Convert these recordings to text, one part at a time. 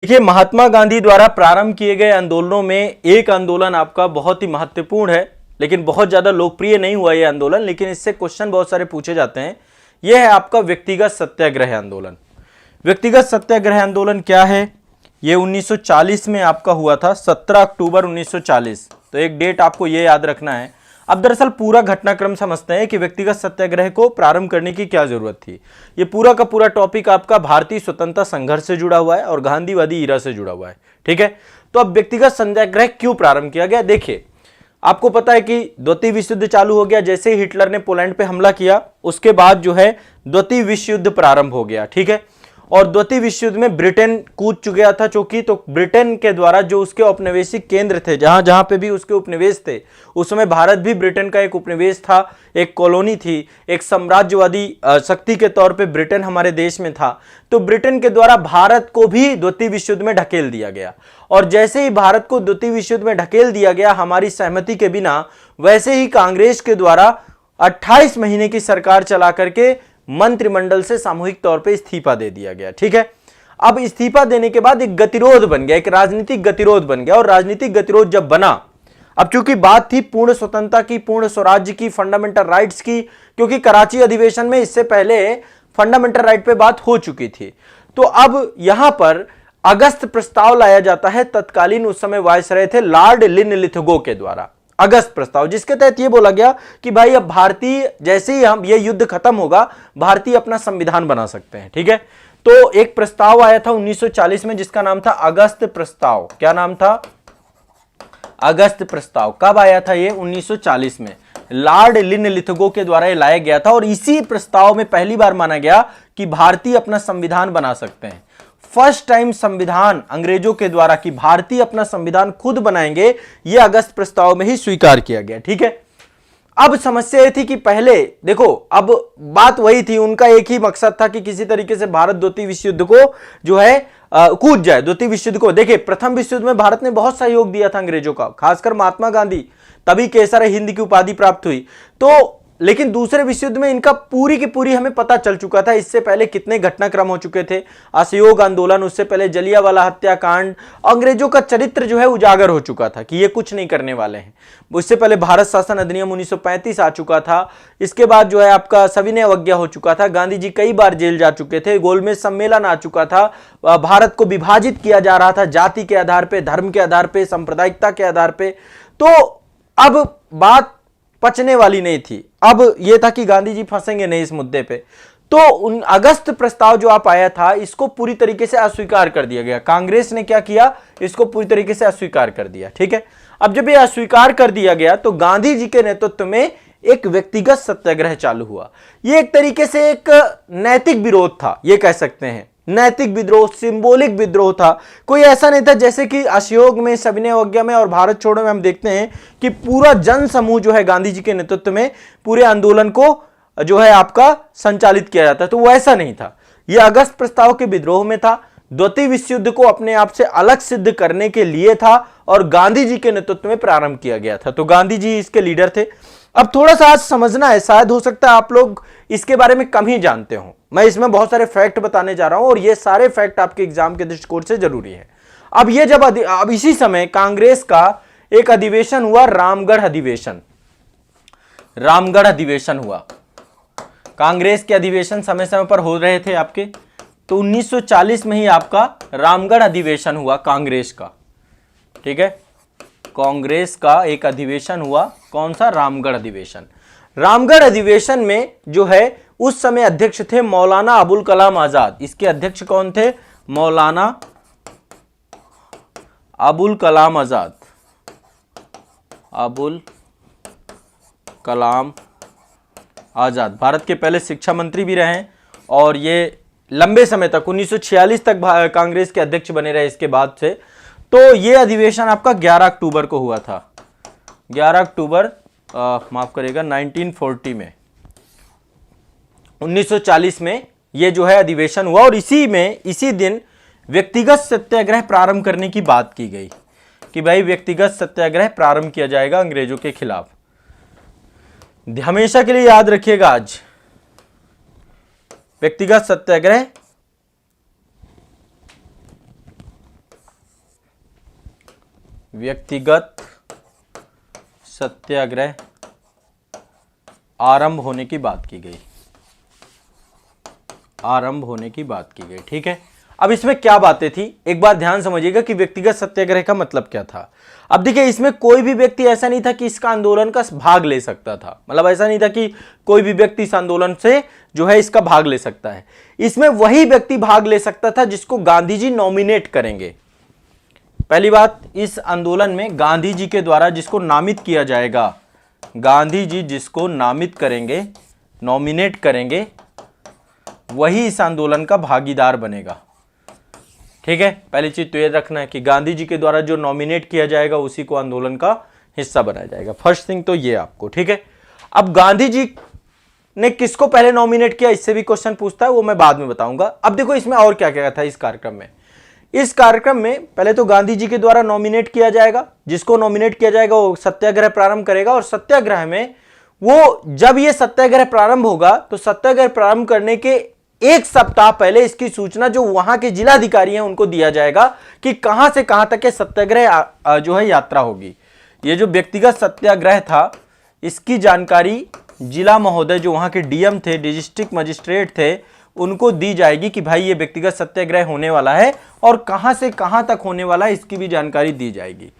देखिए, महात्मा गांधी द्वारा प्रारंभ किए गए आंदोलनों में एक आंदोलन आपका बहुत ही महत्वपूर्ण है, लेकिन बहुत ज्यादा लोकप्रिय नहीं हुआ यह आंदोलन, लेकिन इससे क्वेश्चन बहुत सारे पूछे जाते हैं। यह है आपका व्यक्तिगत सत्याग्रह आंदोलन। व्यक्तिगत सत्याग्रह आंदोलन क्या है? यह 1940 में आपका हुआ था, 17 अक्टूबर 1940। तो एक डेट आपको यह याद रखना है। अब दरअसल पूरा घटनाक्रम समझते हैं कि व्यक्तिगत सत्याग्रह को प्रारंभ करने की क्या जरूरत थी। ये पूरा का पूरा टॉपिक आपका भारतीय स्वतंत्रता संघर्ष से जुड़ा हुआ है और गांधीवादी इरा से जुड़ा हुआ है। ठीक है, तो अब व्यक्तिगत सत्याग्रह क्यों प्रारंभ किया गया? देखिए, आपको पता है कि द्वितीय विश्व युद्ध चालू हो गया। जैसे ही हिटलर ने पोलैंड पे हमला किया, उसके बाद जो है द्वितीय विश्व युद्ध प्रारंभ हो गया। ठीक है, और द्वितीय विश्व युद्ध में ब्रिटेन कूद चुका था, चूंकि तो ब्रिटेन के द्वारा जो उसके औपनिवेशिक केंद्र थे, जहां जहां पे भी उसके उपनिवेश थे, उस समय भारत भी ब्रिटेन का एक उपनिवेश था, एक कॉलोनी थी, एक साम्राज्यवादी शक्ति के तौर पे ब्रिटेन हमारे देश में था। तो ब्रिटेन के द्वारा भारत को भी द्वितीय विश्व युद्ध में ढकेल दिया गया। और जैसे ही भारत को द्वितीय विश्व युद्ध में ढकेल दिया गया हमारी सहमति के बिना, वैसे ही कांग्रेस के द्वारा 28 महीने की सरकार चला करके मंत्रिमंडल से सामूहिक तौर पे इस्तीफा दे दिया गया। ठीक है, अब इस्तीफा देने के बाद एक गतिरोध बन गया, एक राजनीतिक गतिरोध बन गया। और राजनीतिक गतिरोध जब बना, अब चूंकि बात थी पूर्ण स्वतंत्रता की, पूर्ण स्वराज्य की, फंडामेंटल राइट्स की, क्योंकि कराची अधिवेशन में इससे पहले फंडामेंटल राइट पे बात हो चुकी थी। तो अब यहां पर अगस्त प्रस्ताव लाया जाता है, तत्कालीन उस समय वायसराय थे लॉर्ड लिनलिथगो के द्वारा। अगस्त प्रस्ताव, जिसके तहत यह बोला गया कि भाई अब भारतीय, जैसे ही हम ये युद्ध खत्म होगा, भारतीय अपना संविधान बना सकते हैं। ठीक है, तो एक प्रस्ताव आया था 1940 में, जिसका नाम था अगस्त प्रस्ताव। क्या नाम था? अगस्त प्रस्ताव। कब आया था ये? 1940 में लॉर्ड लिनलिथगो के द्वारा ये लाया गया था। और इसी प्रस्ताव में पहली बार माना गया कि भारतीय अपना संविधान बना सकते हैं। फर्स्ट टाइम संविधान अंग्रेजों के द्वारा कि भारतीय अपना संविधान खुद बनाएंगे, यह अगस्त प्रस्ताव में ही स्वीकार किया गया। ठीक है, अब समस्या यह थी कि पहले देखो, अब बात वही थी, उनका एक ही मकसद था कि किसी तरीके से भारत द्वितीय विश्व युद्ध को जो है कूद जाए। द्वितीय विश्व युद्ध को देखिए, प्रथम विश्व युद्ध में भारत ने बहुत सहयोग दिया था अंग्रेजों का, खासकर महात्मा गांधी, तभी केसर हिंद की उपाधि प्राप्त हुई। तो लेकिन दूसरे विश्व युद्ध में इनका पूरी की पूरी हमें पता चल चुका था। इससे पहले कितने घटनाक्रम हो चुके थे, असहयोग आंदोलन, उससे पहले जलियांवाला हत्याकांड, अंग्रेजों का चरित्र जो है उजागर हो चुका था कि ये कुछ नहीं करने वाले हैं। उससे पहले भारत शासन अधिनियम 1935 आ चुका था। इसके बाद जो है आपका सविनय अवज्ञा हो चुका था, गांधी जी कई बार जेल जा चुके थे, गोलमेज सम्मेलन आ चुका था, भारत को विभाजित किया जा रहा था जाति के आधार पर, धर्म के आधार पर, सांप्रदायिकता के आधार पर। तो अब बात पचने वाली नहीं थी। अब यह था कि गांधी जी फंसेंगे नहीं इस मुद्दे पे। तो उन अगस्त प्रस्ताव जो आप आया था, इसको पूरी तरीके से अस्वीकार कर दिया गया। कांग्रेस ने क्या किया? इसको पूरी तरीके से अस्वीकार कर दिया। ठीक है, अब जब यह अस्वीकार कर दिया गया तो गांधी जी के नेतृत्व में एक व्यक्तिगत सत्याग्रह चालू हुआ। यह एक तरीके से एक नैतिक विरोध था, यह कह सकते हैं, नैतिक विद्रोह, सिंबॉलिक विद्रोह था। कोई ऐसा नहीं था जैसे कि असहयोग में, सविनय अवज्ञा में और भारत छोड़ो में हम देखते हैं कि पूरा जन समूह जो है गांधी जी के नेतृत्व में पूरे आंदोलन को जो है आपका संचालित किया जाता है। तो वो ऐसा नहीं था, यह अगस्त प्रस्ताव के विद्रोह में था, द्वितीय विश्व युद्ध को अपने आप से अलग सिद्ध करने के लिए था और गांधी जी के नेतृत्व में प्रारंभ किया गया था। तो गांधी जी इसके लीडर थे। अब थोड़ा सा आज समझना है, शायद हो सकता है आप लोग इसके बारे में कम ही जानते हो। मैं इसमें बहुत सारे फैक्ट बताने जा रहा हूं और ये सारे फैक्ट आपके एग्जाम के दृष्टिकोण से जरूरी है। अब ये जब अब इसी समय कांग्रेस का एक अधिवेशन हुआ, रामगढ़ अधिवेशन। रामगढ़ अधिवेशन हुआ, कांग्रेस के अधिवेशन समय समय पर हो रहे थे आपके। तो 1940 में ही आपका रामगढ़ अधिवेशन हुआ कांग्रेस का। ठीक है, कांग्रेस का एक अधिवेशन हुआ, कौन सा? रामगढ़ अधिवेशन। रामगढ़ अधिवेशन में जो है उस समय अध्यक्ष थे मौलाना अबुल कलाम आजाद। इसके अध्यक्ष कौन थे? मौलाना अबुल कलाम आजाद। अबुल कलाम आजाद भारत के पहले शिक्षा मंत्री भी रहे और ये लंबे समय तक 1946 तक कांग्रेस के अध्यक्ष बने रहे इसके बाद से। तो ये अधिवेशन आपका 11 अक्टूबर को हुआ था, 11 अक्टूबर माफ करेगा 1940 में, 1940 में ये जो है अधिवेशन हुआ। और इसी दिन व्यक्तिगत सत्याग्रह प्रारंभ करने की बात की गई कि भाई व्यक्तिगत सत्याग्रह प्रारंभ किया जाएगा अंग्रेजों के खिलाफ। हमेशा के लिए याद रखिएगा, आज व्यक्तिगत सत्याग्रह व्यक्तिगत सत्याग्रह आरंभ होने की बात की गई, आरंभ होने की बात की गई। ठीक है, अब इसमें क्या बातें थी एक बार ध्यान समझिएगा कि व्यक्तिगत सत्याग्रह का मतलब क्या था। अब देखिए, इसमें कोई भी व्यक्ति ऐसा नहीं था कि इसका आंदोलन का भाग ले सकता था, मतलब ऐसा नहीं था कि कोई भी व्यक्ति इस आंदोलन से जो है इसका भाग ले सकता है। इसमें वही व्यक्ति भाग ले सकता था जिसको गांधी जी नॉमिनेट करेंगे। पहली बात, इस आंदोलन में गांधी जी के द्वारा जिसको नामित किया जाएगा, गांधी जी जिसको नामित करेंगे, नॉमिनेट करेंगे, वही इस आंदोलन का भागीदार बनेगा। ठीक है, पहली चीज तो ये रखना है कि गांधी जी के द्वारा जो नॉमिनेट किया जाएगा उसी को आंदोलन का हिस्सा बनाया जाएगा। फर्स्ट थिंग तो ये आपको, ठीक है। अब गांधी जी ने किसको पहले नॉमिनेट किया, इससे भी क्वेश्चन पूछता है, वो मैं बाद में बताऊंगा। अब देखो इसमें और क्या क्या था इस कार्यक्रम में। इस कार्यक्रम में पहले तो गांधी जी के द्वारा नॉमिनेट किया जाएगा, जिसको नॉमिनेट किया जाएगा वो सत्याग्रह प्रारंभ करेगा, और सत्याग्रह में वो जब ये सत्याग्रह प्रारंभ होगा तो सत्याग्रह प्रारंभ करने के एक सप्ताह पहले इसकी सूचना जो वहां के जिलाधिकारी हैं उनको दिया जाएगा कि कहां से कहां तक ये सत्याग्रह जो है यात्रा होगी। ये जो व्यक्तिगत सत्याग्रह था इसकी जानकारी जिला महोदय जो वहां के डीएम थे, डिस्ट्रिक्ट मजिस्ट्रेट थे, उनको दी जाएगी कि भाई ये व्यक्तिगत सत्याग्रह होने वाला है और कहां से कहां तक होने वाला है इसकी भी जानकारी दी जाएगी।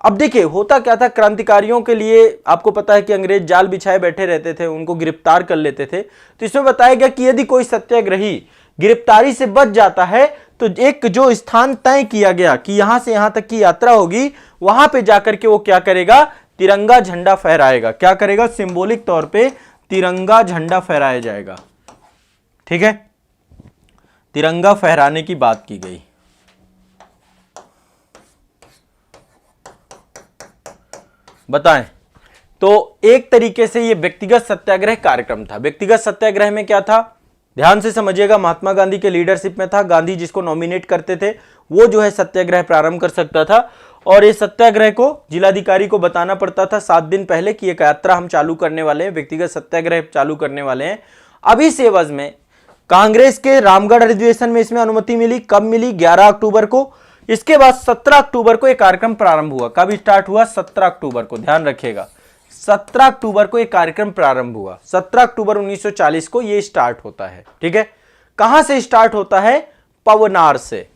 अब देखिए होता क्या था, क्रांतिकारियों के लिए आपको पता है कि अंग्रेज जाल बिछाए बैठे रहते थे, उनको गिरफ्तार कर लेते थे। तो इसमें बताया गया कि यदि कोई सत्याग्रही गिरफ्तारी से बच जाता है तो एक जो स्थान तय किया गया कि यहां से यहां तक की यात्रा होगी, वहां पे जाकर के वो क्या करेगा, तिरंगा झंडा फहराएगा। क्या करेगा, सिंबॉलिक तौर पे तिरंगा झंडा फहराया जाएगा। ठीक है, तिरंगा फहराने की बात की गई। बताएं, तो एक तरीके से ये व्यक्तिगत सत्याग्रह कार्यक्रम था। व्यक्तिगत सत्याग्रह में क्या था, ध्यान से समझिएगा, महात्मा गांधी के लीडरशिप में था। गांधी जिसको नॉमिनेट करते थे वो जो है सत्याग्रह प्रारंभ कर सकता था, और ये सत्याग्रह को जिलाधिकारी को बताना पड़ता था 7 दिन पहले कि एक यात्रा हम चालू करने वाले हैं, व्यक्तिगत सत्याग्रह चालू करने वाले हैं। अभी इस एवज में कांग्रेस के रामगढ़ अधिवेशन में इसमें अनुमति मिली। कब मिली, 11 अक्टूबर को। इसके बाद 17 अक्टूबर को एक कार्यक्रम प्रारंभ हुआ। कब स्टार्ट हुआ, 17 अक्टूबर को, ध्यान रखिएगा 17 अक्टूबर को एक कार्यक्रम प्रारंभ हुआ। 17 अक्टूबर 1940 को यह स्टार्ट होता है। ठीक है, कहां से स्टार्ट होता है, पवनार से।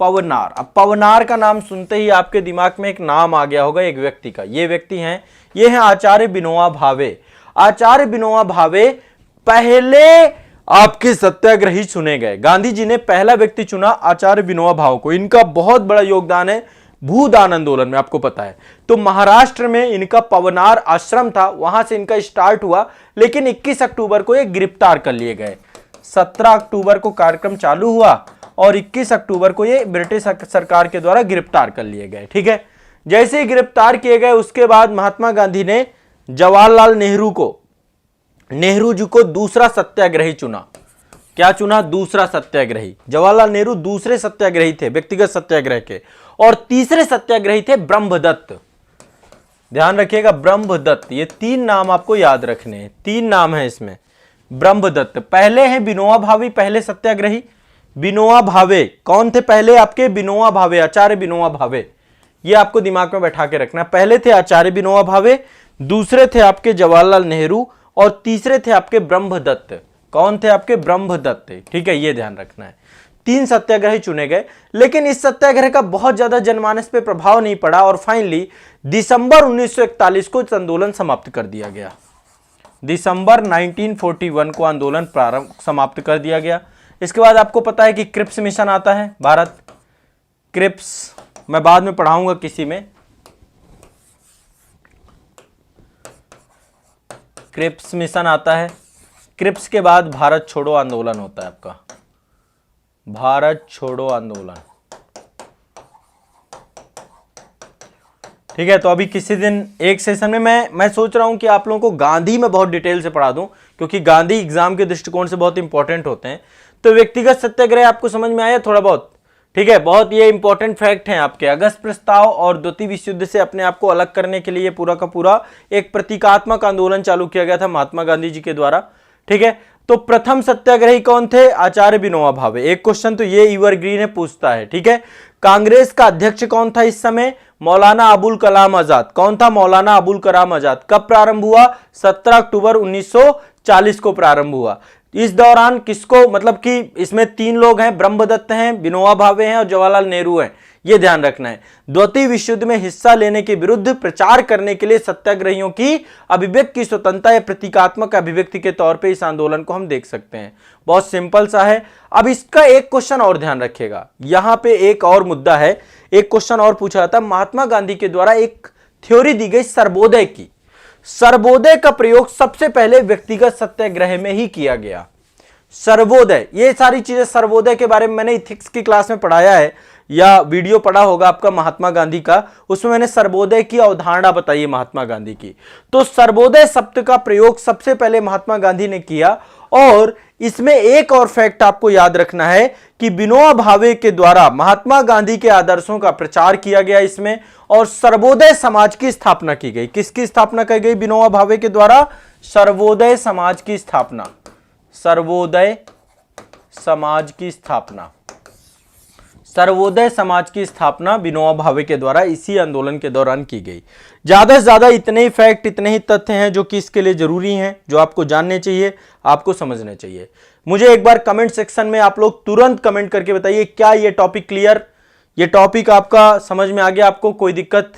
पवनार, अब पवनार का नाम सुनते ही आपके दिमाग में एक नाम आ गया होगा एक व्यक्ति का। ये व्यक्ति हैं, ये हैं आचार्य विनोबा भावे। आचार्य विनोबा भावे पहले आपके सत्याग्रही चुने गए। गांधी जी ने पहला व्यक्ति चुना आचार्य विनोबा भावे को। इनका बहुत बड़ा योगदान है भूदान आंदोलन में, आपको पता है। तो महाराष्ट्र में इनका पवनार आश्रम था, वहां से इनका स्टार्ट हुआ, लेकिन 21 अक्टूबर को ये गिरफ्तार कर लिए गए। 17 अक्टूबर को कार्यक्रम चालू हुआ और 21 अक्टूबर को ये ब्रिटिश सरकार के द्वारा गिरफ्तार कर लिए गए। ठीक है, जैसे ही गिरफ्तार किए गए उसके बाद महात्मा गांधी ने जवाहरलाल नेहरू जी को दूसरा सत्याग्रही चुना। क्या चुना, दूसरा सत्याग्रही। जवाहरलाल नेहरू दूसरे सत्याग्रही थे व्यक्तिगत सत्याग्रह के, और तीसरे सत्याग्रही थे ब्रह्मदत्त। ध्यान रखिएगा, ब्रह्मदत्त। ये 3 नाम आपको याद रखने हैं, 3 नाम है इसमें। ब्रह्मदत्त पहले हैं विनोबा भावे, पहले सत्याग्रही विनोबा भावे। कौन थे पहले आपके, विनोबा भावे, आचार्य विनोबा भावे। ये आपको दिमाग में बैठा के रखना। पहले थे आचार्य विनोबा भावे, दूसरे थे आपके जवाहरलाल नेहरू, और तीसरे थे आपके ब्रह्मदत्त। कौन थे आपके, ब्रह्मदत्त। ठीक है, ये ध्यान रखना है। 3 सत्याग्रही चुने गए, लेकिन इस सत्याग्रह का बहुत ज्यादा जनमानस पे प्रभाव नहीं पड़ा, और फाइनली दिसंबर 1941 को आंदोलन समाप्त कर दिया गया। दिसंबर 1941 को आंदोलन प्रारंभ समाप्त कर दिया गया। इसके बाद आपको पता है कि क्रिप्स मिशन आता है भारत। क्रिप्स मैं बाद में पढ़ाऊंगा किसी में। क्रिप्स मिशन आता है। क्रिप्स के बाद भारत छोड़ो आंदोलन होता है आपका, भारत छोड़ो आंदोलन। ठीक है, तो अभी किसी दिन एक सेशन में मैं सोच रहा हूं कि आप लोगों को गांधी में बहुत डिटेल से पढ़ा दूं, क्योंकि गांधी एग्जाम के दृष्टिकोण से बहुत इंपॉर्टेंट होते हैं। तो व्यक्तिगत सत्याग्रह आपको समझ में आया थोड़ा बहुत। ठीक है, बहुत ये इंपॉर्टेंट फैक्ट हैं आपके। अगस्त प्रस्ताव और द्वितीय विश्व युद्ध से अपने आप को अलग करने के लिए पूरा का पूरा एक प्रतीकात्मक आंदोलन चालू किया गया था महात्मा गांधी जी के द्वारा। ठीक है, तो प्रथम सत्याग्रही कौन थे, आचार्य विनोबा भावे। एक क्वेश्चन तो ये एवरग्रीन है, पूछता है। ठीक है, कांग्रेस का अध्यक्ष कौन था इस समय? मौलाना अबुल कलाम आजाद। कौन था? मौलाना अबुल कलाम आजाद। कब प्रारंभ हुआ? 17 अक्टूबर 1940 को प्रारंभ हुआ। इस दौरान किसको, मतलब कि इसमें 3 लोग हैं, ब्रह्मदत्त हैं, विनोबा भावे हैं और जवाहरलाल नेहरू हैं, यह ध्यान रखना है। द्वितीय विश्व युद्ध में हिस्सा लेने के विरुद्ध प्रचार करने के लिए सत्याग्रहियों की अभिव्यक्ति की स्वतंत्रता या प्रतीकात्मक अभिव्यक्ति के तौर पे इस आंदोलन को हम देख सकते हैं। बहुत सिंपल सा है। अब इसका एक क्वेश्चन और ध्यान रखिएगा, यहां पे एक और मुद्दा है, एक क्वेश्चन और पूछा जाता है। महात्मा गांधी के द्वारा एक थ्योरी दी गई सर्वोदय की, सर्वोदय का प्रयोग सबसे पहले व्यक्तिगत सत्याग्रह में ही किया गया। सर्वोदय, ये सारी चीजें सर्वोदय के बारे में मैंने इथिक्स की क्लास में पढ़ाया है, या वीडियो पढ़ा होगा आपका महात्मा गांधी का, उसमें मैंने सर्वोदय की अवधारणा बताई है महात्मा गांधी की। तो सर्वोदय शब्द का प्रयोग सबसे पहले महात्मा गांधी ने किया। और इसमें एक और फैक्ट आपको याद रखना है कि विनोबा भावे के द्वारा महात्मा गांधी के आदर्शों का प्रचार किया गया इसमें, और सर्वोदय समाज की स्थापना की गई। किसकी स्थापना की गई? विनोबा भावे के द्वारा सर्वोदय समाज की स्थापना। सर्वोदय समाज की स्थापना, सर्वोदय समाज की स्थापना विनोबा भावे के द्वारा इसी आंदोलन के दौरान की गई। ज्यादा से ज्यादा इतने ही फैक्ट, इतने ही तथ्य हैं जो कि इसके लिए जरूरी हैं, जो आपको जानने चाहिए, आपको समझने चाहिए। मुझे एक बार कमेंट सेक्शन में आप लोग तुरंत कमेंट करके बताइए, क्या ये टॉपिक क्लियर, ये टॉपिक आपका समझ में आ गया? आपको कोई दिक्कत?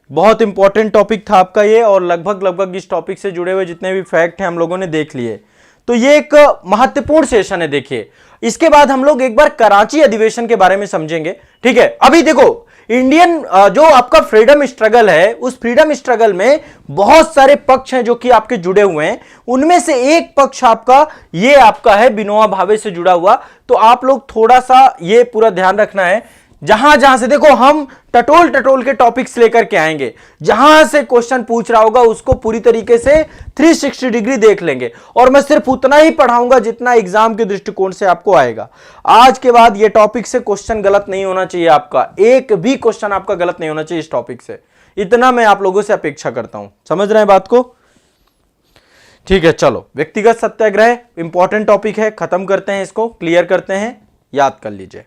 बहुत इंपॉर्टेंट टॉपिक था आपका ये, और लगभग इस टॉपिक से जुड़े हुए जितने भी फैक्ट हैं हम लोगों ने देख लिए। तो ये एक महत्वपूर्ण सेशन है। देखिए, इसके बाद हम लोग एक बार कराची अधिवेशन के बारे में समझेंगे, ठीक है? अभी देखो, इंडियन जो आपका फ्रीडम स्ट्रगल है, उस फ्रीडम स्ट्रगल में बहुत सारे पक्ष हैं जो कि आपके जुड़े हुए हैं। उनमें से एक पक्ष आपका ये आपका है विनोबा भावे से जुड़ा हुआ। तो आप लोग थोड़ा सा ये पूरा ध्यान रखना है, जहां जहां से देखो हम टटोल के टॉपिक्स लेकर के आएंगे, जहां से क्वेश्चन पूछ रहा होगा उसको पूरी तरीके से 360 डिग्री देख लेंगे। और मैं सिर्फ उतना ही पढ़ाऊंगा जितना एग्जाम के दृष्टिकोण से आपको आएगा। आज के बाद ये टॉपिक से क्वेश्चन गलत नहीं होना चाहिए आपका, एक भी क्वेश्चन आपका गलत नहीं होना चाहिए इस टॉपिक से, इतना मैं आप लोगों से अपेक्षा करता हूं। समझ रहे हैं बात को? ठीक है, चलो, व्यक्तिगत सत्याग्रह इंपॉर्टेंट टॉपिक है, खत्म करते हैं इसको, क्लियर करते हैं, याद कर लीजिए।